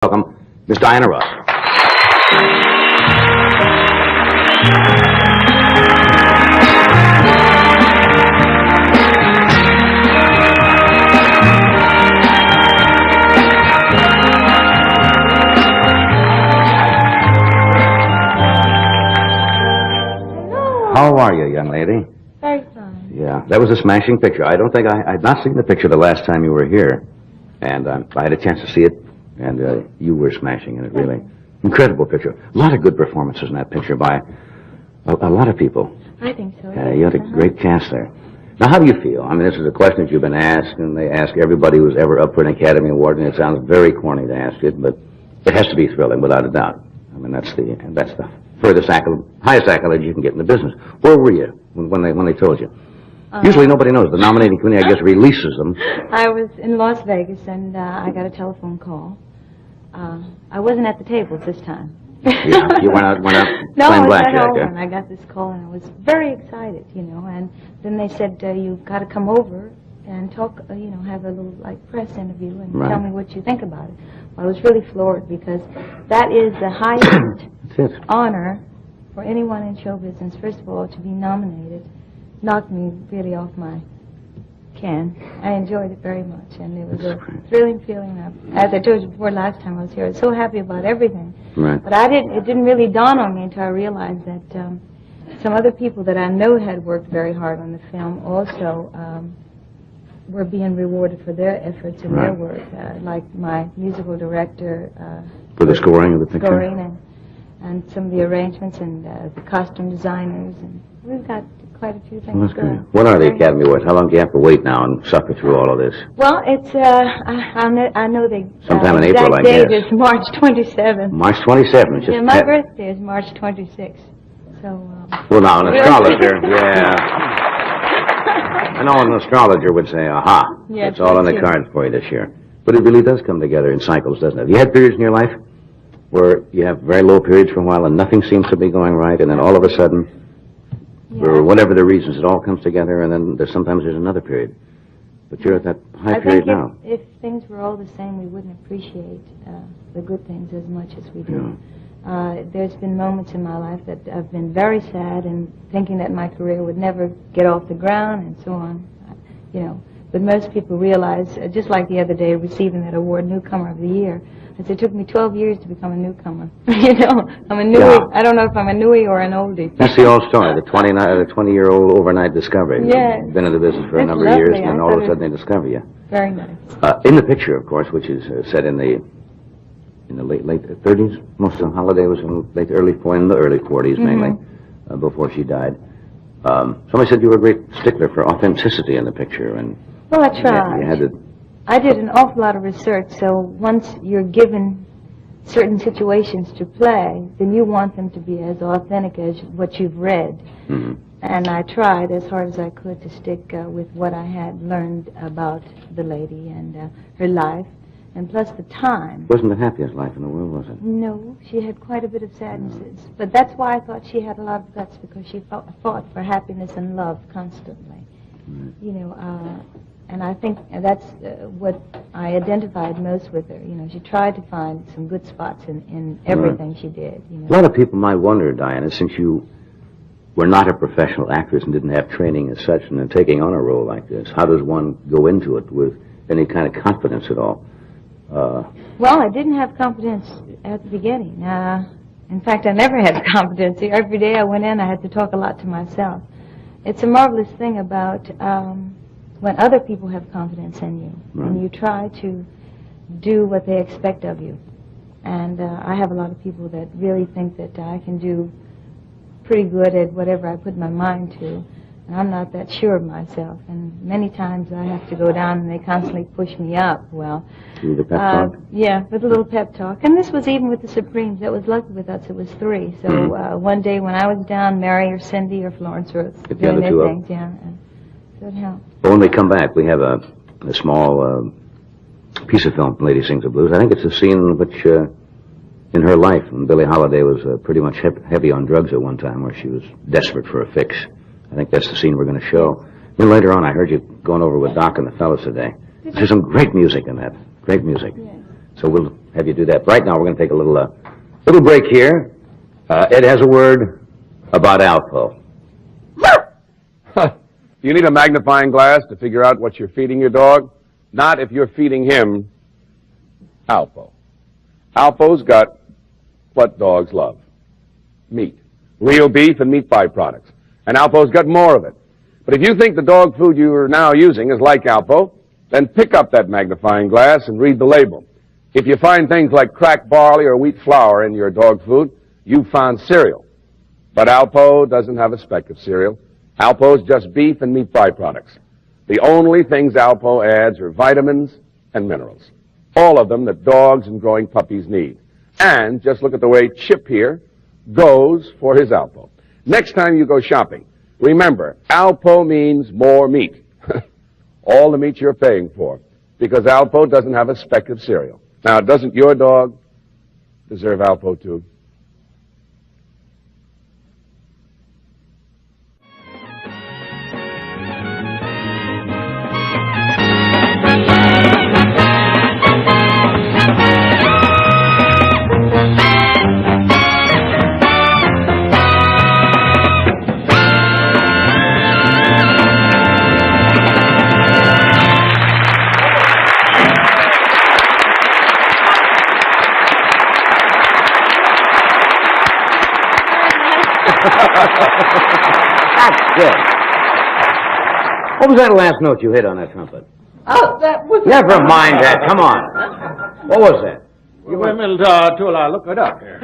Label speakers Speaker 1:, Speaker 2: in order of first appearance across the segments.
Speaker 1: Welcome, Miss Diana Ross. How are you, young lady?
Speaker 2: Very fine.
Speaker 1: Yeah, that was a smashing picture. I don't think I had not seen the picture the last time you were here. And I had a chance to see it, and you were smashing in it, really. Incredible picture. A lot of good performances in that picture by a lot of people.
Speaker 2: I think so.
Speaker 1: You had a great cast there. Now, how do you feel? I mean, this is a question that you've been asked, and they ask everybody who's ever up for an Academy Award, and it sounds very corny to ask it, but it has to be thrilling, without a doubt. I mean, that's the furthest highest accolade you can get in the business. Where were you when they told you? Usually nobody knows. The nominating committee, I guess, releases them.
Speaker 2: I was in Las Vegas, and I got a telephone call. I wasn't at the table this time.
Speaker 1: Yeah, you went out
Speaker 2: no,
Speaker 1: playing
Speaker 2: I was
Speaker 1: blackjack.
Speaker 2: at home, and I got this call, and I was very excited, and then they said, you've got to come over and talk, have a little, press interview and tell me what you think about it. Well, I was really floored, because that is the highest honor for anyone in show business, first of all, to be nominated. Knocked me really off my can. I enjoyed it very much, and it was a thrilling feeling. As I told you before last time I was here, I was so happy about everything.
Speaker 1: Right.
Speaker 2: But it didn't really dawn on me until I realized that some other people that I know had worked very hard on the film also were being rewarded for their efforts and their work, like my musical director.
Speaker 1: For the scoring of the picture?
Speaker 2: Scoring and some of the arrangements and the costume designers. And we've got quite a few things going.
Speaker 1: What are the Academy Awards? How long do you have to wait now and suffer through all of this?
Speaker 2: Well, it's, I know the
Speaker 1: sometime in April, I
Speaker 2: date
Speaker 1: guess.
Speaker 2: is March 27th.
Speaker 1: March 27th.
Speaker 2: Yeah, my birthday is March 26th. So,
Speaker 1: well, now, an astrologer, I know an astrologer would say, aha, it's all in the cards for you this year. But it really does come together in cycles, doesn't it? Have you had periods in your life where you have very low periods for a while and nothing seems to be going right, and then all of a sudden, for whatever the reasons, it all comes together, and then sometimes there's another period. But you're at that high period now.
Speaker 2: If things were all the same, we wouldn't appreciate the good things as much as we do. There's been moments in my life that I've been very sad and thinking that my career would never get off the ground and so on. But most people realize, just like the other day, receiving that award, Newcomer of the Year. It took me 12 years to become a newcomer. I'm a newie. I don't know if I'm a newie or an oldie.
Speaker 1: That's the old story, the 20-year-old overnight discovery.
Speaker 2: Yeah.
Speaker 1: Been in the business for a number of years, and then all of a sudden they discover you.
Speaker 2: Very nice.
Speaker 1: In the picture, of course, which is set in the late 30s, most of the holiday was in the early 40s mainly, before she died. Somebody said you were a great stickler for authenticity in the picture, and
Speaker 2: well, I tried.
Speaker 1: You had to.
Speaker 2: I did an awful lot of research, so once you're given certain situations to play, then you want them to be as authentic as what you've read. And I tried as hard as I could to stick with what I had learned about the lady and her life, and plus the time.
Speaker 1: Wasn't the happiest life in the world, was it?
Speaker 2: No, she had quite a bit of sadnesses. But that's why I thought she had a lot of guts, because she fought for happiness and love constantly. And I think that's what I identified most with her. She tried to find some good spots in everything she did.
Speaker 1: A lot of people might wonder, Diana, since you were not a professional actress and didn't have training as such, and then taking on a role like this, how does one go into it with any kind of confidence at all?
Speaker 2: Well, I didn't have confidence at the beginning. In fact, I never had confidence. Every day I went in, I had to talk a lot to myself. It's a marvelous thing about when other people have confidence in you, and you try to do what they expect of you. And I have a lot of people that really think that I can do pretty good at whatever I put my mind to, and I'm not that sure of myself. And many times I have to go down, and they constantly push me up. Well,
Speaker 1: with a pep talk?
Speaker 2: Yeah, with a little pep talk. And this was even with the Supremes. That was lucky with us. It was 3. So one day when I was down, Mary or Cindy or Florence were doing their things. Yeah. So it helped.
Speaker 1: But when we come back, we have a small piece of film from Lady Sings the Blues. I think it's a scene which, in her life, when Billie Holiday was pretty much heavy on drugs at one time, where she was desperate for a fix. I think that's the scene we're going to show. Then later on, I heard you going over with Doc and the fellas today. There's some great music in that. Great music.
Speaker 2: Yeah.
Speaker 1: So we'll have you do that. Right now, we're going to take a little break here. Ed has a word about Alpo.
Speaker 3: You need a magnifying glass to figure out what you're feeding your dog? Not if you're feeding him Alpo. Alpo's got what dogs love. Meat. Real beef and meat byproducts. And Alpo's got more of it. But if you think the dog food you are now using is like Alpo, then pick up that magnifying glass and read the label. If you find things like cracked barley or wheat flour in your dog food, you've found cereal. But Alpo doesn't have a speck of cereal. Alpo's just beef and meat byproducts. The only things Alpo adds are vitamins and minerals. All of them that dogs and growing puppies need. And just look at the way Chip here goes for his Alpo. Next time you go shopping, remember, Alpo means more meat. All the meat you're paying for. Because Alpo doesn't have a speck of cereal. Now, doesn't your dog deserve Alpo too?
Speaker 1: That's good. What was that last note you hit on that trumpet?
Speaker 4: Oh, that was...
Speaker 1: Never mind that. Come on. What was that?
Speaker 4: You wait a minute till I look it up here.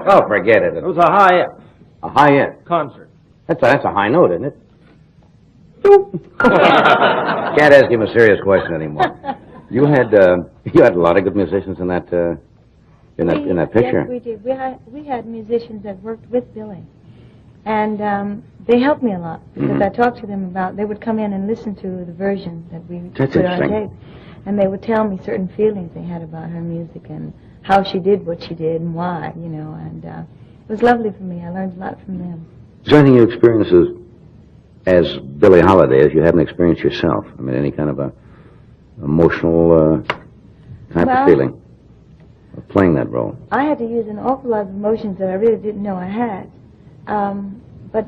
Speaker 1: Oh, forget it.
Speaker 4: It was a high F
Speaker 1: A high F.
Speaker 4: concert.
Speaker 1: That's a high note, isn't it? Can't ask him a serious question anymore. You had a lot of good musicians in that picture.
Speaker 2: Yes, we did. We had musicians that worked with Billy. And they helped me a lot because I talked to them about, they would come in and listen to the version that we
Speaker 1: That's
Speaker 2: put on
Speaker 1: interesting.
Speaker 2: tape. And they would tell me certain feelings they had about her music and how she did what she did and why, you know. And it was lovely for me. I learned a lot from them.
Speaker 1: Is there anything you experienced as Billie Holiday as you haven't experienced yourself? I mean, any kind of a emotional type of feeling of playing that role?
Speaker 2: I had to use an awful lot of emotions that I really didn't know I had. But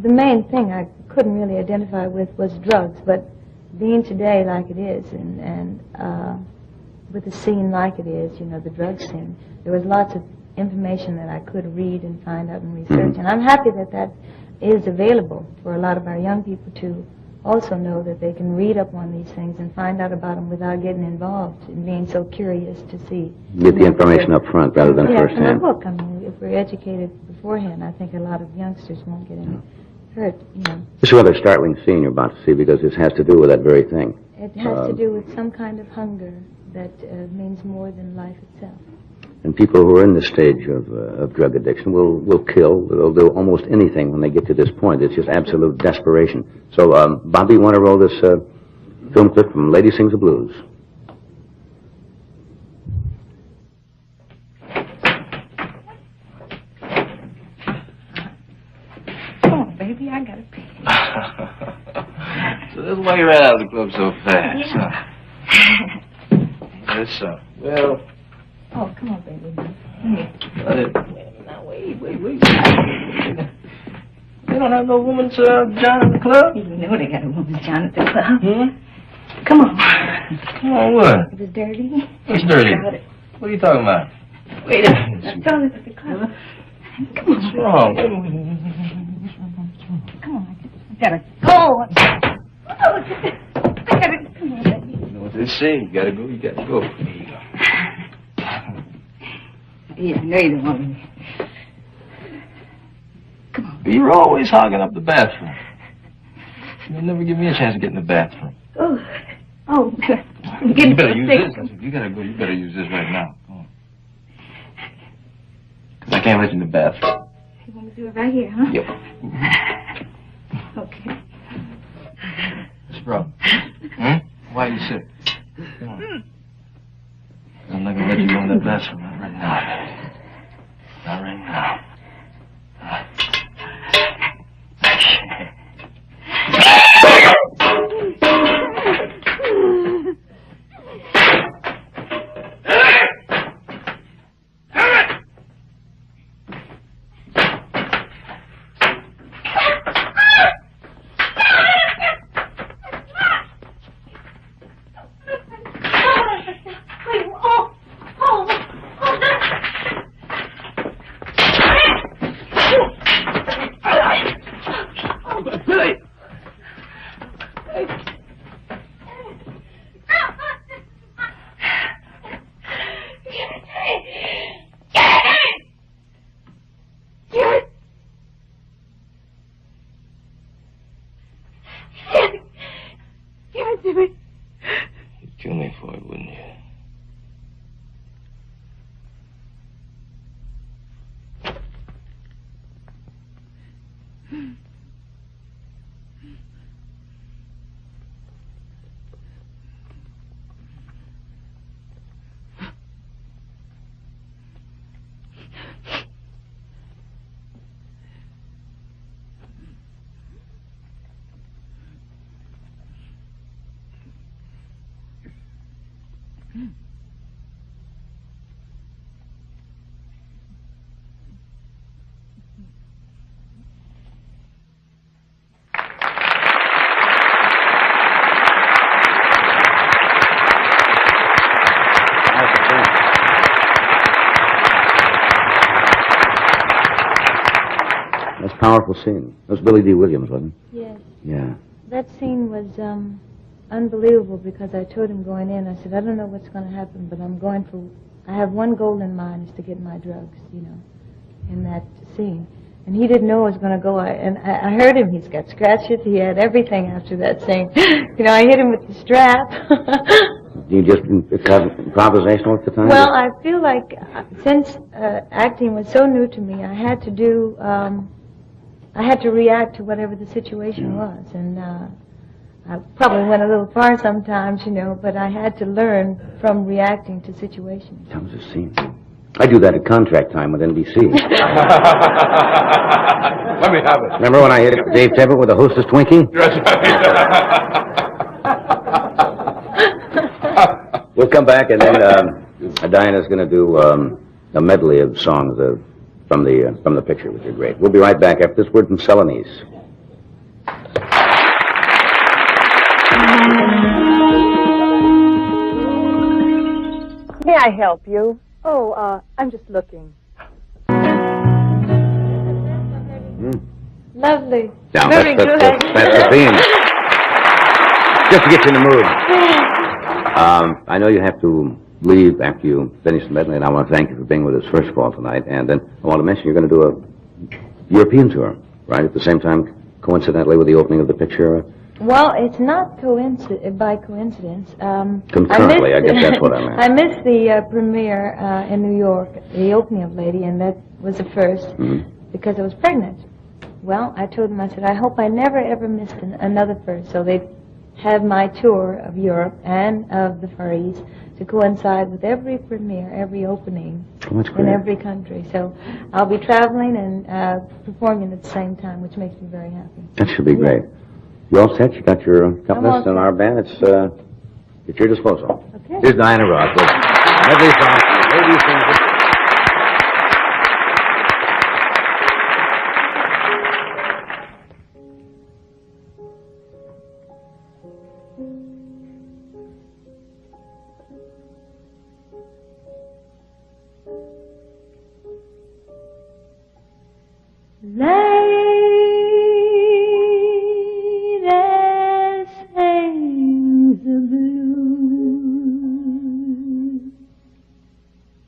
Speaker 2: the main thing I couldn't really identify with was drugs. But being today like it is, and with the scene like it is, you know, the drug scene, there was lots of information that I could read and find out and research. And I'm happy that that is available for a lot of our young people to also know that they can read up on these things and find out about them without getting involved and being so curious to see.
Speaker 1: Get the information up front rather than first
Speaker 2: from a
Speaker 1: hand.
Speaker 2: book. I mean, if we're educated beforehand, I think a lot of youngsters won't get any hurt, you know.
Speaker 1: This is a rather startling scene you're about to see because this has to do with that very thing.
Speaker 2: It has to do with some kind of hunger that means more than life itself.
Speaker 1: And people who are in this stage of drug addiction will kill, they'll do almost anything when they get to this point. It's just absolute desperation. So, Bobby, you want to roll this film clip from Lady Sings the Blues?
Speaker 2: Come on, baby, I gotta pee.
Speaker 5: So that's why you ran out of the club so fast.
Speaker 2: Yeah.
Speaker 5: Huh? Yes, sir. Well...
Speaker 2: Oh, come on, baby.
Speaker 5: Wait. They don't have no woman's John in the club?
Speaker 2: You know they got a woman's John at the club. Come on.
Speaker 5: Come on, what?
Speaker 2: Is it dirty?
Speaker 5: What's dirty?
Speaker 2: Got it.
Speaker 5: What are you talking about?
Speaker 2: Wait a minute. I'm telling you at the club. Come on.
Speaker 5: What's wrong?
Speaker 2: Come on. I gotta go. I gotta... Come on, baby.
Speaker 5: You know what they say. You gotta go, you gotta go. There you go.
Speaker 2: Yeah, I know you don't want me. Come on.
Speaker 5: You're always hogging up the bathroom. You never give me a chance to get in the bathroom.
Speaker 2: Oh,
Speaker 5: You better use this. I said, you gotta go. You better use this right now. Come on. 'Cause I can't let you in the bathroom.
Speaker 2: You want me to do it right here, huh?
Speaker 5: Yep.
Speaker 2: Okay.
Speaker 5: Miss Bro. Why are you sick? Come on. I'm not gonna let you go in the bathroom. Not right now. Not right now.
Speaker 1: powerful scene. It was Billy D. Williams, wasn't it?
Speaker 2: Yes.
Speaker 1: Yeah.
Speaker 2: That scene was unbelievable because I told him going in, I said, I don't know what's going to happen, but I have one goal in mind, is to get my drugs, you know, in that scene. And he didn't know it was going to go. I heard him. He's got scratches. He had everything after that scene. You know, I hit him with the strap.
Speaker 1: You just improvisational at the time?
Speaker 2: Well, I feel like since acting was so new to me, I had to do, I had to react to whatever the situation was. And I probably went a little far sometimes, you know, but I had to learn from reacting to situations.
Speaker 1: That was a scene. I do that at contract time with NBC.
Speaker 3: Let me have it.
Speaker 1: Remember when I hit Dave Tebber with a Hostess Twinkie? We'll come back, and then Diana's going to do a medley of songs from the picture, which are great. We'll be right back after this word from Celanese.
Speaker 6: May I help you? Oh, I'm just looking.
Speaker 2: Lovely.
Speaker 1: Now,
Speaker 2: Very good.
Speaker 1: that's the theme. Just to get you in the mood. I know you have to leave after you finish the medley, and I want to thank you for being with us first of all tonight. And then I want to mention you're going to do a European tour, right? At the same time, coincidentally, with the opening of the picture.
Speaker 2: Well, it's not by coincidence.
Speaker 1: Concurrently, I guess that's what I meant.
Speaker 2: I missed the premiere in New York, the opening of Lady, and that was the first because I was pregnant. Well, I told them, I said, I hope I never ever missed another first. So they have my tour of Europe and of the Far East to coincide with every premiere, every opening in every country. So I'll be traveling and performing at the same time, which makes me very happy.
Speaker 1: That should be great. You all set? You got your accompanist and our band? It's at your disposal.
Speaker 2: Okay.
Speaker 1: Here's Diana Ross. Medley song, Ladies Singers.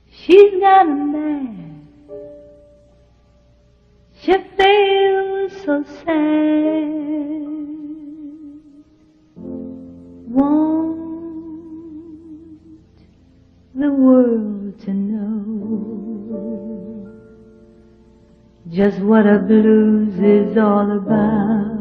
Speaker 2: She's got a man. She feels so sad. Want the world to know just what a blues is all about.